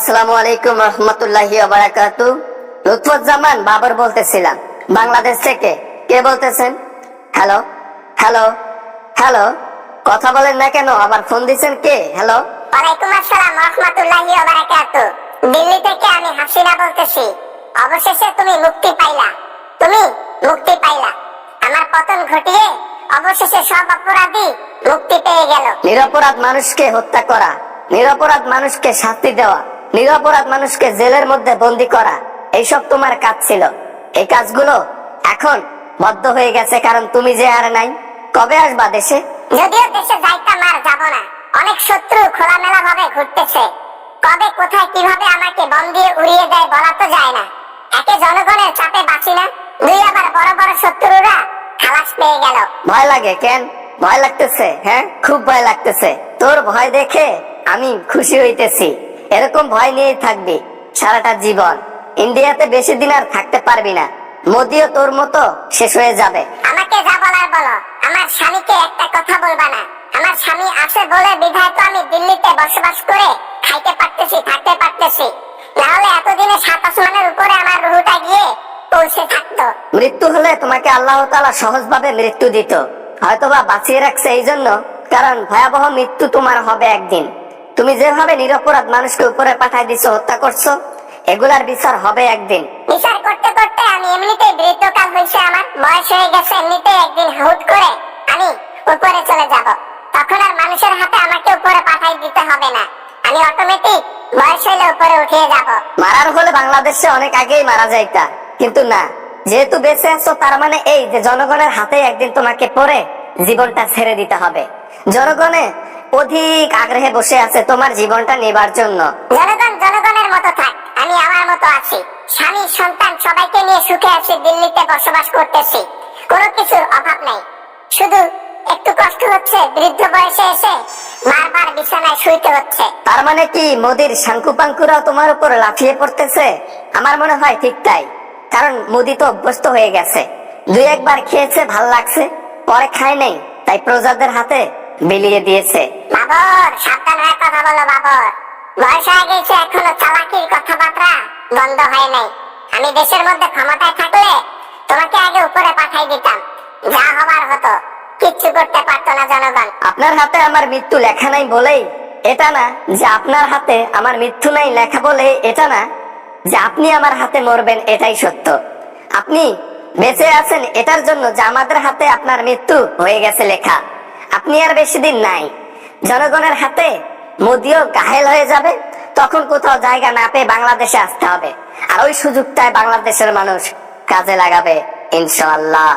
আসসালামু আলাইকুম রহমতুল্লাহি ওয়া বারাকাতুহু। লুৎফুজ্জামান বাবর বলতেছিলাম, বাংলাদেশ থেকে। কে বলতেছেন? হ্যালো হ্যালো হ্যালো, কথা বলেন না কেন? আবার ফোন দিছেন কে? হ্যালো। ওয়ালাইকুম আসসালাম রাহমাতুল্লাহি ওয়া বারাকাতুহু। দিল্লি থেকে আমি হাসিনা বলতেছি। অবশেষে তুমি মুক্তি পাইলা, তুমি মুক্তি পাইলা। আমার পতন ঘটিয়ে অবশেষে সব অপরাধী মুক্তি পেয়ে গেল। নিরপরাধ মানুষকে হত্যা করা, নিরপরাধ মানুষকে শাস্তি দেওয়া, নিরপরাধ মানুষকে জেলের মধ্যে বন্দী করা, এইসব তোমার কাজ ছিল। এই কাজগুলো এখন বদ্ধ হয়ে গেছে, কারণ তুমি যে আর নাই। কবে আসবা দেশে? যদিও দেশে যাইতাম, আর যাব না। অনেক শত্রু খোলামেলা ভাবে ঘুরতেছে। কবে কোথায় কিভাবে আমাকে বম দিয়ে উড়িয়ে দেয় বলা তো যায় না। একে জনগণের চাপে বাঁচি না, দুই আবার বড় বড় শত্রুরা খালাস পেয়ে গেল। ভয় লাগে কেন? ভয় লাগতেছে? হ্যাঁ, খুব ভয় লাগতেছে। তোর ভয় দেখে আমি খুশি হইতেছি। এরকম ভয় নিয়েই থাকবি সারাটা জীবন। ইন্ডিয়াতে বেশি দিন আর থাকতে পারবি না। মোদিও তোর মতো শেষ হয়ে যাবে। আমাকে যা বলার বলো। আমার স্বামীকে একটা কথা বলবা না। আমার স্বামী আছে বলে বিধায় তো আমি দিল্লিতে বসবাস করে খাইতে পারতেছি, থাকতে পারতেছি। নাহলে এতদিনে 7 আসমানের উপরে আমার রুহুটা গিয়ে পৌঁছে থাকতো। মৃত্যু হলে তোমাকে আল্লাহ তাআলা সহজভাবে মৃত্যু দিত, হয়তোবা বাঁচিয়ে রাখছে এই জন্য, কারণ ভয়াবহ মৃত্যু তোমার হবে একদিন। তুমি যেভাবে নিরপরাধ মানুষকে উপরে পাঠায় দিছো, হত্যা করছো, এগুলার বিচার হবে একদিন। বিচার করতে করতে আমি এমনিতেই বৃদ্ধকাল হয়েছে, আমার বয়স হয়ে গেছে। এমনিতেই একদিন হুট করে আমি উপরে চলে যাব। তখন আর মানুষের হাতে আমাকে উপরে পাঠাই দিতে হবে না। আমি অটোমেটিক বয়স হইলে উপরে উঠিয়ে যাব। মারার হলে বাংলাদেশে অনেক আগেই মারা যাইতা, কিন্তু না, যেহেতু বেঁচে আছো তার মানে এই যে জনগণের হাতে একদিন তোমাকে পরে জীবনটা ছেড়ে দিতে হবে। জনগণে অধিক আগ্রহে বসে আছে তোমার জীবনটা নেবার জন্য। জনগণ জনগণের মতো থাক, আমি আমার মতো আছি। স্বামী সন্তান সবাইকে নিয়ে সুখে আছি, দিল্লিতে বসবাস করতেছি। কোনো কিছুর অভাব নেই। শুধু একটু কষ্ট হচ্ছে, বৃদ্ধ বয়সে এসে বারবার বিছানায় শুইতে হচ্ছে। তার মানে কি মোদির শাঙ্কুপাঙ্কুরাও তোমার উপর লাফিয়ে পড়তেছে? আমার মনে হয় ঠিক তাই, কারণ মোদি তো অভ্যস্ত হয়ে গেছে। দুই একবার খেয়েছে, ভাল লাগছে, পরে খায় নাই, তাই প্রজাদের হাতে বিলিয়ে দিয়েছে। বাবর, সাবধান হয়ে কথা বলো বাবর। বয়স হয়ে গেছে, এখনো চালাকির কথাবার্তা বন্ধ হয় নাই। আমি দেশের মধ্যে ক্ষমতায় থাকলে তোমাকে আগে উপরে পাঠাই দিতাম। যা হবার হতো, কিচ্ছু করতে পারতো না জনগণ। আপনার হাতে আমার মৃত্যু লেখা নাই বলেই এটা না যে আপনার হাতে আমার মৃত্যু নাই লেখা বলে এটা না যে আপনি আমার হাতে মরবেন, এটাই সত্য। আপনি বেঁচে আছেন এটার জন্য যে আমাদের হাতে আপনার মৃত্যু হয়ে গেছে লেখা। আপনি আর বেশি দিন নাই। জনগণের হাতে মোদিও ঘায়েল হয়ে যাবে, তখন কোথাও জায়গা না পেয়ে বাংলাদেশে আসতে হবে। আর ওই সুযোগটায় বাংলাদেশের মানুষ কাজে লাগাবে ইনশাআল্লাহ।